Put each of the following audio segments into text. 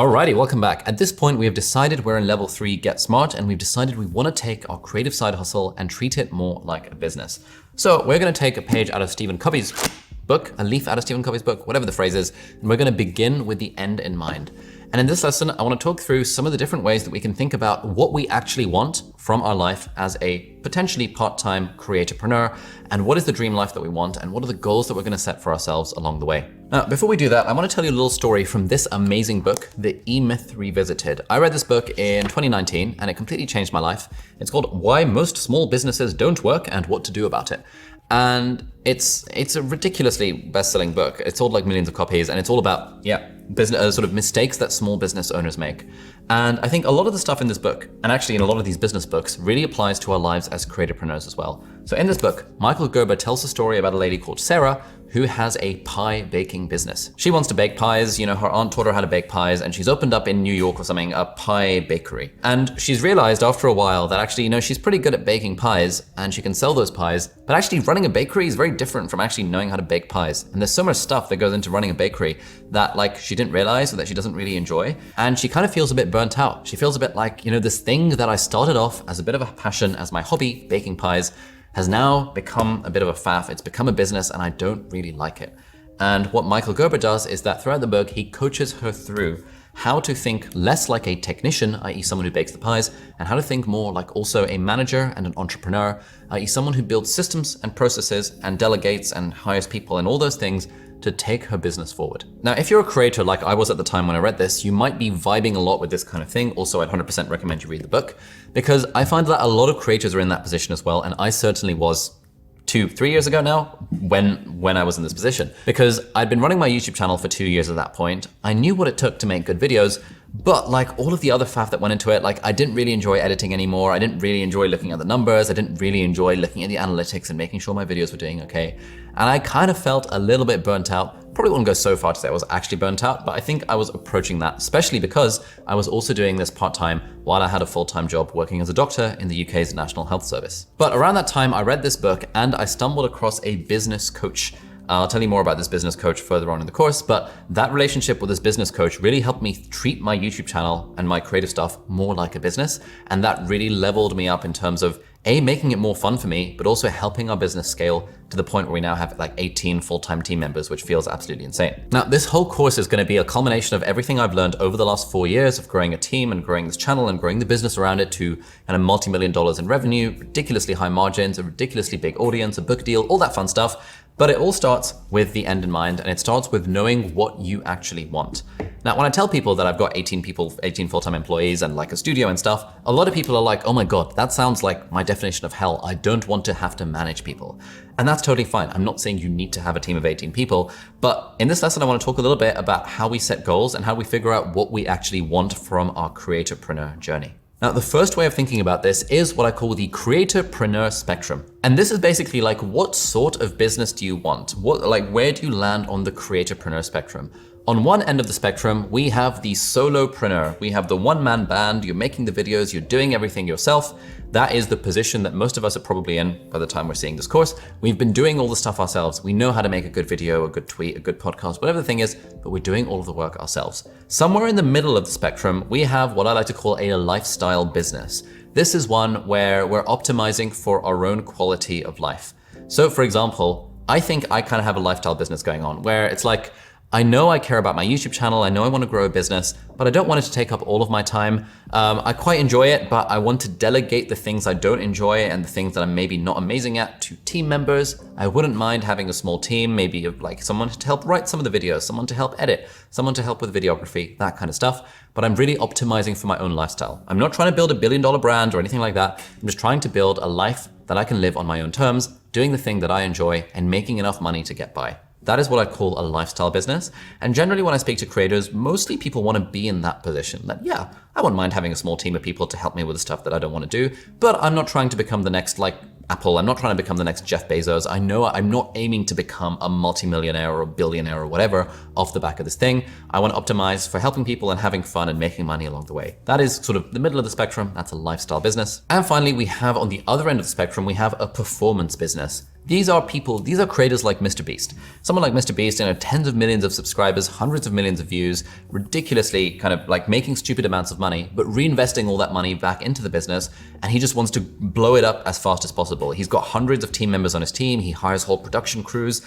Alrighty, welcome back. At this point, we have decided we're in level 3, Get Smart, and we've decided we want to take our creative side hustle and treat it more like a business. So we're going to take a page out of Stephen Covey's book, a leaf out of Stephen Covey's book, whatever the phrase is, and we're going to begin with the end in mind. And in this lesson, I want to talk through some of the different ways that we can think about what we actually want from our life as a potentially part-time creatorpreneur, and what is the dream life that we want, and what are the goals that we're going to set for ourselves along the way. Now, before we do that, I want to tell you a little story from this amazing book, The E-Myth Revisited. I read this book in 2019, and it completely changed my life. It's called Why Most Small Businesses Don't Work and What to Do About It. And it's a ridiculously best-selling book. It's sold like millions of copies, and it's all about, business sort of mistakes that small business owners make. And I think a lot of the stuff in this book, and actually in a lot of these business books, really applies to our lives as creatorpreneurs as well. So in this book, Michael Gerber tells a story about a lady called Sarah who has a pie baking business. She wants to bake pies, her aunt taught her how to bake pies, and she's opened up in New York or something, a pie bakery. And she's realized after a while that actually, she's pretty good at baking pies and she can sell those pies, but actually running a bakery is very different from actually knowing how to bake pies. And there's so much stuff that goes into running a bakery that she didn't realize or that she doesn't really enjoy. And she kind of feels a bit burnt out. She feels a bit like, this thing that I started off as a bit of a passion, as my hobby, baking pies, has now become a bit of a faff. It's become a business and I don't really like it. And what Michael Gerber does is that throughout the book, he coaches her through how to think less like a technician, i.e. someone who bakes the pies, and how to think more like also a manager and an entrepreneur, i.e. someone who builds systems and processes and delegates and hires people and all those things to take her business forward. Now, if you're a creator like I was at the time when I read this, you might be vibing a lot with this kind of thing. Also, I'd 100% recommend you read the book, because I find that a lot of creators are in that position as well. And I certainly was 2-3 years ago now when I was in this position, because I'd been running my YouTube channel for 2 years at that point. I knew what it took to make good videos, but like all of the other faff that went into it, I didn't really enjoy editing anymore. I didn't really enjoy looking at the numbers. I didn't really enjoy looking at the analytics and making sure my videos were doing okay. And I kind of felt a little bit burnt out. Probably wouldn't go so far to say I was actually burnt out, but I think I was approaching that, especially because I was also doing this part-time while I had a full-time job working as a doctor in the UK's National Health Service. But around that time, I read this book and I stumbled across a business coach. I'll tell you more about this business coach further on in the course, but that relationship with this business coach really helped me treat my YouTube channel and my creative stuff more like a business. And that really leveled me up in terms of making it more fun for me, but also helping our business scale to the point where we now have 18 full-time team members, which feels absolutely insane. Now, this whole course is going to be a culmination of everything I've learned over the last 4 years of growing a team and growing this channel and growing the business around it to multi-million dollars in revenue, ridiculously high margins, a ridiculously big audience, a book deal, all that fun stuff. But it all starts with the end in mind, and it starts with knowing what you actually want. Now, when I tell people that I've got 18 full-time employees and a studio and stuff, a lot of people are like, oh my God, that sounds like my definition of hell. I don't want to have to manage people. And that's totally fine. I'm not saying you need to have a team of 18 people, but in this lesson, I want to talk a little bit about how we set goals and how we figure out what we actually want from our creatorpreneur journey. Now, the first way of thinking about this is what I call the creatorpreneur spectrum. And this is basically what sort of business do you want? Where do you land on the creatorpreneur spectrum? On one end of the spectrum, we have the solopreneur. We have the one-man band. You're making the videos, you're doing everything yourself. That is the position that most of us are probably in by the time we're seeing this course. We've been doing all the stuff ourselves. We know how to make a good video, a good tweet, a good podcast, whatever the thing is, but we're doing all of the work ourselves. Somewhere in the middle of the spectrum, we have what I like to call a lifestyle business. This is one where we're optimizing for our own quality of life. So for example, I think I kind of have a lifestyle business going on where it's I know I care about my YouTube channel. I know I want to grow a business, but I don't want it to take up all of my time. I quite enjoy it, but I want to delegate the things I don't enjoy and the things that I'm maybe not amazing at to team members. I wouldn't mind having a small team, maybe of someone to help write some of the videos, someone to help edit, someone to help with videography, that kind of stuff. But I'm really optimizing for my own lifestyle. I'm not trying to build a billion-dollar brand or anything like that. I'm just trying to build a life that I can live on my own terms, doing the thing that I enjoy and making enough money to get by. That is what I call a lifestyle business. And generally when I speak to creators, mostly people want to be in that position that, I wouldn't mind having a small team of people to help me with the stuff that I don't want to do, but I'm not trying to become the next Apple. I'm not trying to become the next Jeff Bezos. I know I'm not aiming to become a multimillionaire or a billionaire or whatever off the back of this thing. I want to optimize for helping people and having fun and making money along the way. That is sort of the middle of the spectrum. That's a lifestyle business. And finally, we have on the other end of the spectrum, we have a performance business. These are creators like Mr. Beast. Someone like Mr. Beast, tens of millions of subscribers, hundreds of millions of views, ridiculously kind of like making stupid amounts of money, but reinvesting all that money back into the business. And he just wants to blow it up as fast as possible. He's got hundreds of team members on his team. He hires whole production crews.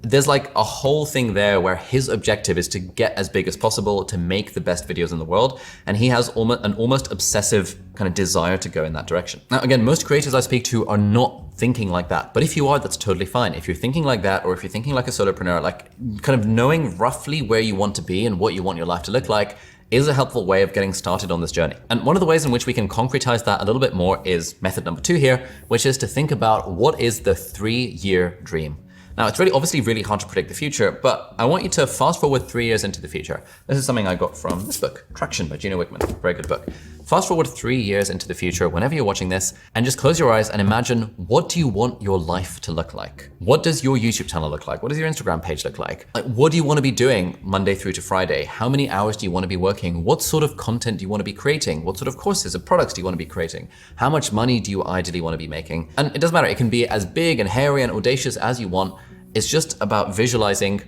There's like a whole thing there where his objective is to get as big as possible, to make the best videos in the world. And he has an almost obsessive kind of desire to go in that direction. Now, again, most creators I speak to are not thinking like that. But if you are, that's totally fine. If you're thinking like that, or if you're thinking like a solopreneur, like kind of knowing roughly where you want to be and what you want your life to look like is a helpful way of getting started on this journey. And one of the ways in which we can concretize that a little bit more is method number 2 here, which is to think about what is the 3-year dream. Now, it's obviously really hard to predict the future, but I want you to fast forward 3 years into the future. This is something I got from this book, Traction by Gino Wickman, very good book. Fast forward 3 years into the future, whenever you're watching this, and just close your eyes and imagine, what do you want your life to look like? What does your YouTube channel look like? What does your Instagram page look like? Like, what do you want to be doing Monday through to Friday? How many hours do you want to be working? What sort of content do you want to be creating? What sort of courses or products do you want to be creating? How much money do you ideally want to be making? And it doesn't matter, it can be as big and hairy and audacious as you want. It's just about visualizing,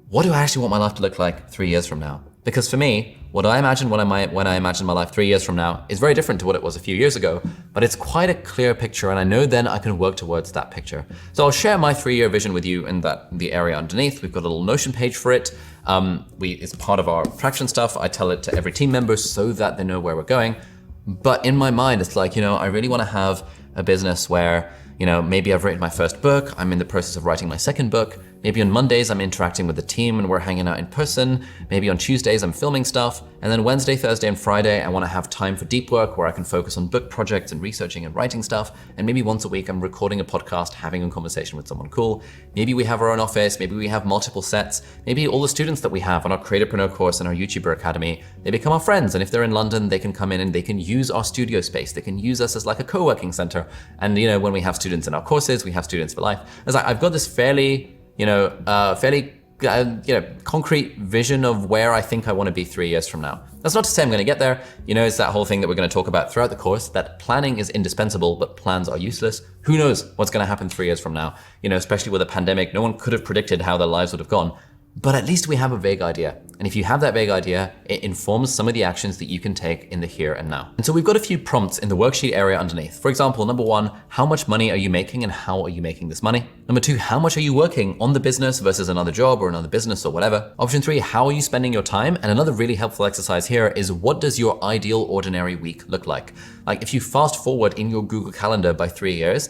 what do I actually want my life to look like 3 years from now? Because for me, what I imagine when I imagine my life 3 years from now is very different to what it was a few years ago, but it's quite a clear picture, and I know then I can work towards that picture. So I'll share my 3-year vision with you in the area underneath. We've got a little Notion page for it. It's part of our Traction stuff. I tell it to every team member so that they know where we're going. But in my mind, it's like, I really want to have a business where, maybe I've written my first book, I'm in the process of writing my second book. Maybe on Mondays, I'm interacting with the team and we're hanging out in person. Maybe on Tuesdays, I'm filming stuff. And then Wednesday, Thursday, and Friday, I want to have time for deep work where I can focus on book projects and researching and writing stuff. And maybe once a week, I'm recording a podcast, having a conversation with someone cool. Maybe we have our own office. Maybe we have multiple sets. Maybe all the students that we have on our Creatorpreneur course and our YouTuber Academy, they become our friends. And if they're in London, they can come in and they can use our studio space. They can use us as like a co-working center. And when we have students in our courses, we have students for life. It's like, I've got this fairly concrete vision of where I think I want to be 3 years from now. That's not to say I'm going to get there. It's that whole thing that we're going to talk about throughout the course, that planning is indispensable, but plans are useless. Who knows what's going to happen 3 years from now? Especially with a pandemic, no one could have predicted how their lives would have gone. But at least we have a vague idea. And if you have that vague idea, it informs some of the actions that you can take in the here and now. And so we've got a few prompts in the worksheet area underneath. For example, number 1, how much money are you making and how are you making this money? Number 2, how much are you working on the business versus another job or another business or whatever? Option 3, how are you spending your time? And another really helpful exercise here is, what does your ideal ordinary week look like? Like, if you fast forward in your Google Calendar by 3 years,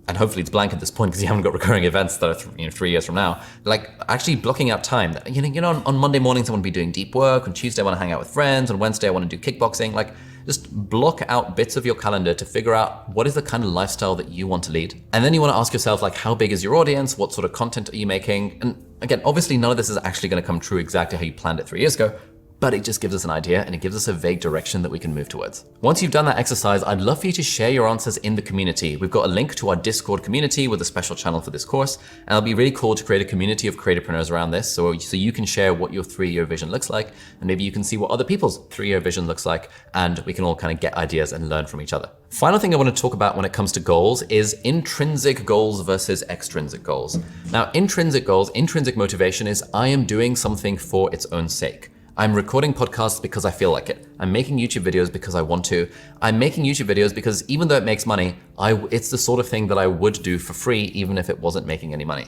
and hopefully it's blank at this point because you haven't got recurring events that are 3 years from now. Like, actually blocking out time. On Monday mornings I want to be doing deep work. On Tuesday I want to hang out with friends. On Wednesday I want to do kickboxing. Like, just block out bits of your calendar to figure out what is the kind of lifestyle that you want to lead. And then you want to ask yourself, like, how big is your audience? What sort of content are you making? And again, obviously none of this is actually going to come true exactly how you planned it 3 years ago, but it just gives us an idea and it gives us a vague direction that we can move towards. Once you've done that exercise, I'd love for you to share your answers in the community. We've got a link to our Discord community with a special channel for this course, and it'll be really cool to create a community of creatorpreneurs around this so you can share what your 3-year vision looks like, and maybe you can see what other people's 3-year vision looks like, and we can all kind of get ideas and learn from each other. Final thing I want to talk about when it comes to goals is intrinsic goals versus extrinsic goals. Now, intrinsic goals, intrinsic motivation is, I am doing something for its own sake. I'm recording podcasts because I feel like it. I'm making YouTube videos because I want to. I'm making YouTube videos because even though it makes money, it's the sort of thing that I would do for free even if it wasn't making any money.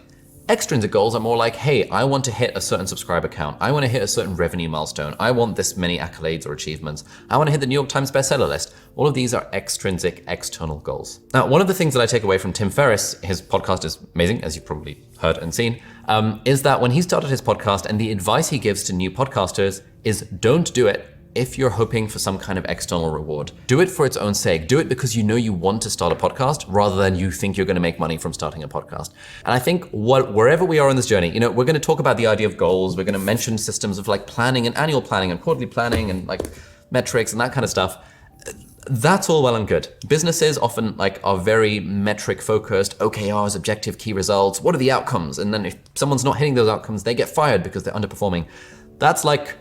Extrinsic goals are more like, hey, I want to hit a certain subscriber count. I want to hit a certain revenue milestone. I want this many accolades or achievements. I want to hit the New York Times bestseller list. All of these are extrinsic, external goals. Now, one of the things that I take away from Tim Ferriss, his podcast is amazing, as you've probably heard and seen, is that when he started his podcast, and the advice he gives to new podcasters is, don't do it if you're hoping for some kind of external reward. Do it for its own sake. Do it because you know you want to start a podcast rather than you think you're going to make money from starting a podcast. And I think wherever we are in this journey, we're going to talk about the idea of goals. We're going to mention systems of like planning and annual planning and quarterly planning and like metrics and that kind of stuff. That's all well and good. Businesses often are very metric focused, OKRs, objective key results. What are the outcomes? And then if someone's not hitting those outcomes, they get fired because they're underperforming. That's like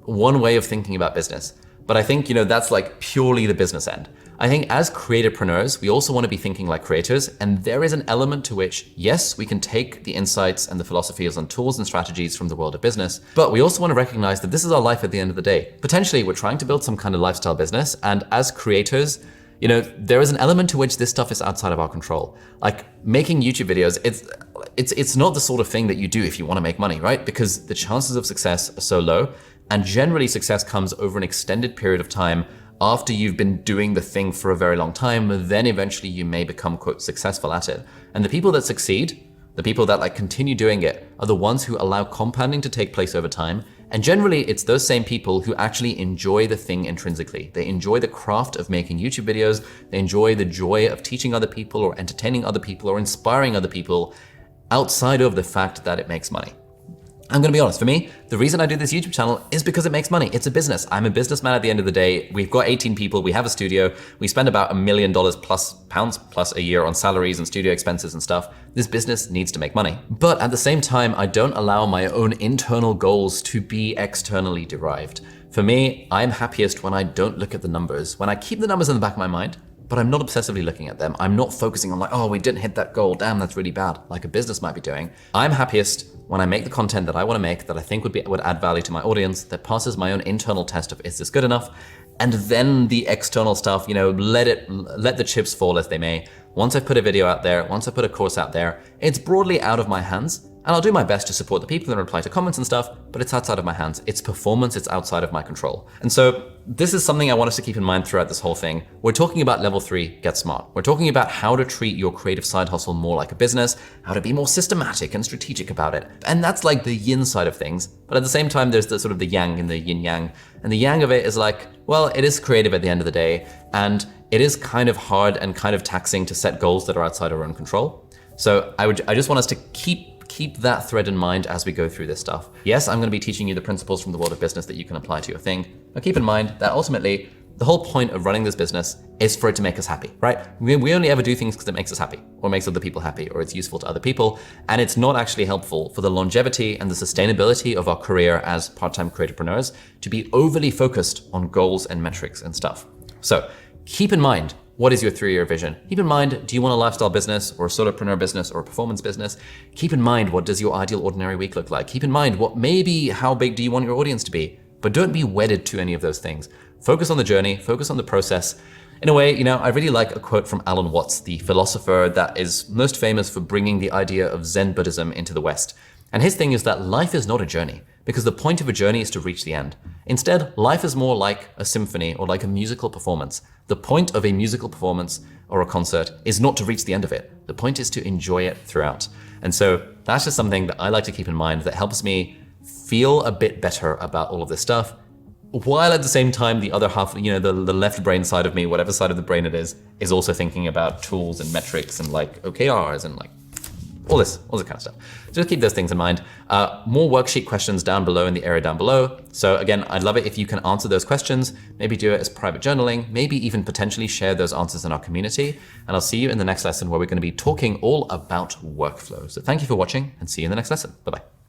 one way of thinking about business. But I think, that's like purely the business end. I think as creatorpreneurs, we also want to be thinking like creators. And there is an element to which, yes, we can take the insights and the philosophies and tools and strategies from the world of business, but we also want to recognize that this is our life at the end of the day. Potentially, we're trying to build some kind of lifestyle business. And as creators, there is an element to which this stuff is outside of our control. Like making YouTube videos, it's not the sort of thing that you do if you want to make money, right? Because the chances of success are so low. And generally success comes over an extended period of time after you've been doing the thing for a very long time, then eventually you may become, quote, successful at it. And the people that succeed, the people that like continue doing it, are the ones who allow compounding to take place over time. And generally it's those same people who actually enjoy the thing intrinsically. They enjoy the craft of making YouTube videos. They enjoy the joy of teaching other people or entertaining other people or inspiring other people outside of the fact that it makes money. I'm gonna be honest, for me, the reason I do this YouTube channel is because it makes money. It's a business. I'm a businessman at the end of the day. We've got 18 people, we have a studio, we spend about $1 million plus pounds plus a year on salaries and studio expenses and stuff. This business needs to make money. But at the same time, I don't allow my own internal goals to be externally derived. For me, I'm happiest when I don't look at the numbers, when I keep the numbers in the back of my mind, but I'm not obsessively looking at them. I'm not focusing on like, oh, we didn't hit that goal. Damn, that's really bad, like a business might be doing. I'm happiest when I make the content that I want to make, that I think would add value to my audience, that passes my own internal test of is this good enough? And then the external stuff, let the chips fall as they may. Once I've put a video out there, once I put a course out there, it's broadly out of my hands. And I'll do my best to support the people and reply to comments and stuff, but it's outside of my hands. It's performance, it's outside of my control. And so this is something I want us to keep in mind throughout this whole thing. We're talking about level 3, get smart. We're talking about how to treat your creative side hustle more like a business, how to be more systematic and strategic about it. And that's like the yin side of things. But at the same time, there's the sort of the yang and the yin yang. And the yang of it is like, well, it is creative at the end of the day. And it is kind of hard and kind of taxing to set goals that are outside our own control. So I just want us to keep that thread in mind as we go through this stuff. Yes, I'm gonna be teaching you the principles from the world of business that you can apply to your thing, but keep in mind that ultimately, the whole point of running this business is for it to make us happy, right? We only ever do things because it makes us happy, or makes other people happy, or it's useful to other people, and it's not actually helpful for the longevity and the sustainability of our career as part-time creatorpreneurs to be overly focused on goals and metrics and stuff. So keep in mind, what is your 3-year vision? Keep in mind, do you want a lifestyle business or a solopreneur business or a performance business? Keep in mind, what does your ideal ordinary week look like? Keep in mind, how big do you want your audience to be? But don't be wedded to any of those things. Focus on the journey, focus on the process. In a way, I really like a quote from Alan Watts, the philosopher that is most famous for bringing the idea of Zen Buddhism into the West. And his thing is that life is not a journey, because the point of a journey is to reach the end. Instead, life is more like a symphony or like a musical performance. The point of a musical performance or a concert is not to reach the end of it. The point is to enjoy it throughout. And so that's just something that I like to keep in mind that helps me feel a bit better about all of this stuff, while at the same time, the other half, the left brain side of me, whatever side of the brain it is also thinking about tools and metrics and like OKRs and like all this kind of stuff. So just keep those things in mind. More worksheet questions down below in the area down below. So again, I'd love it if you can answer those questions, maybe do it as private journaling, maybe even potentially share those answers in our community. And I'll see you in the next lesson where we're going to be talking all about workflow. So thank you for watching and see you in the next lesson. Bye-bye.